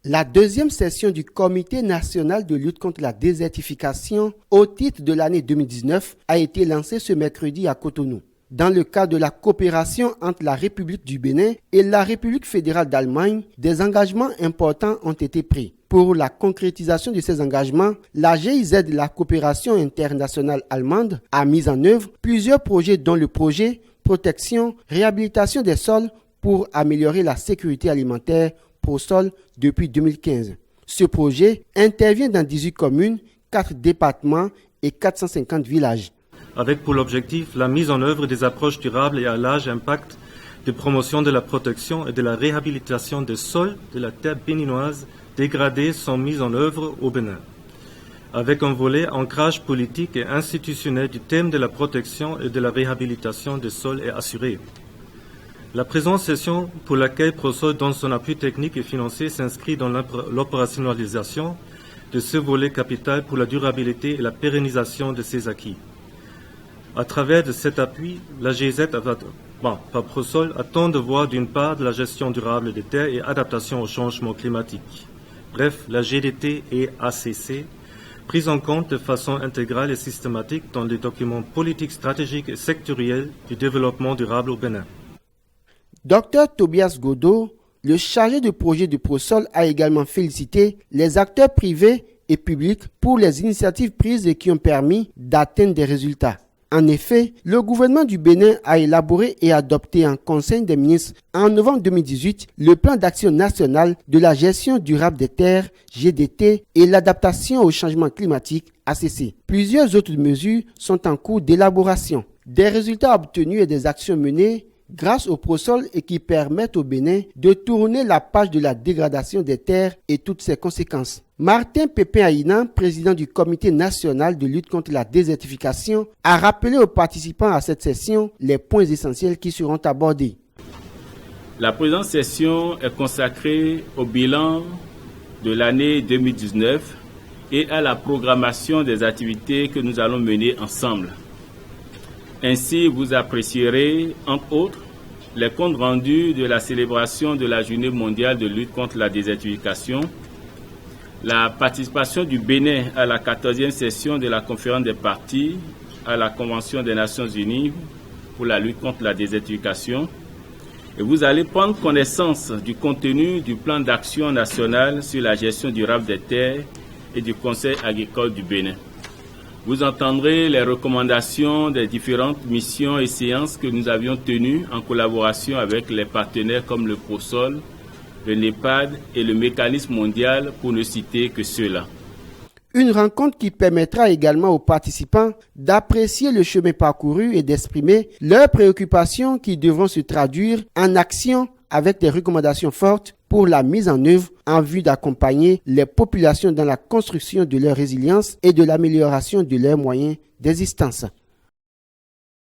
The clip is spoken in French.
La deuxième session du Comité national de lutte contre la désertification au titre de l'année 2019 a été lancée ce mercredi à Cotonou. Dans le cadre de la coopération entre la République du Bénin et la République fédérale d'Allemagne, des engagements importants ont été pris. Pour la concrétisation de ces engagements, la GIZ, la coopération internationale allemande, a mis en œuvre plusieurs projets dont le projet protection, réhabilitation des sols pour améliorer la sécurité alimentaire ProSol depuis 2015. Ce projet intervient dans 18 communes, 4 départements et 450 villages. Avec pour l'objectif la mise en œuvre des approches durables et à large impact de promotion de la protection et de la réhabilitation des sols de la terre béninoise dégradés sont mis en œuvre au Bénin. Avec un volet ancrage politique et institutionnel du thème de la protection et de la réhabilitation des sols est assuré. La présente session pour laquelle ProSol donne son appui technique et financier s'inscrit dans l'opérationnalisation de ce volet capital pour la durabilité et la pérennisation de ces acquis. À travers de cet appui, la GIZ par ProSol attend de voir d'une part de la gestion durable des terres et adaptation au changement climatique. Bref, la GDT et ACC, prise en compte de façon intégrale et systématique dans les documents politiques stratégiques et sectoriels du développement durable au Bénin. Dr Tobias Godot, le chargé de projet de ProSol, a également félicité les acteurs privés et publics pour les initiatives prises et qui ont permis d'atteindre des résultats. En effet, le gouvernement du Bénin a élaboré et adopté en Conseil des ministres en novembre 2018 le plan d'action national de la gestion durable des terres, GDT, et l'adaptation au changement climatique, ACC. Plusieurs autres mesures sont en cours d'élaboration. Des résultats obtenus et des actions menées grâce au ProSol et qui permettent au Bénin de tourner la page de la dégradation des terres et toutes ses conséquences. Martin Pépin-Aïnan, président du Comité national de lutte contre la désertification, a rappelé aux participants à cette session les points essentiels qui seront abordés. La présente session est consacrée au bilan de l'année 2019 et à la programmation des activités que nous allons mener ensemble. Ainsi, vous apprécierez, entre autres, les comptes rendus de la célébration de la Journée mondiale de lutte contre la désertification, la participation du Bénin à la 14e session de la conférence des parties à la Convention des Nations Unies pour la lutte contre la désertification. Et vous allez prendre connaissance du contenu du plan d'action national sur la gestion durable des terres et du Conseil agricole du Bénin. Vous entendrez les recommandations des différentes missions et séances que nous avions tenues en collaboration avec les partenaires comme le ProSol, le NEPAD et le Mécanisme mondial, pour ne citer que ceux-là. Une rencontre qui permettra également aux participants d'apprécier le chemin parcouru et d'exprimer leurs préoccupations qui devront se traduire en action avec des recommandations fortes pour la mise en œuvre en vue d'accompagner les populations dans la construction de leur résilience et de l'amélioration de leurs moyens d'existence.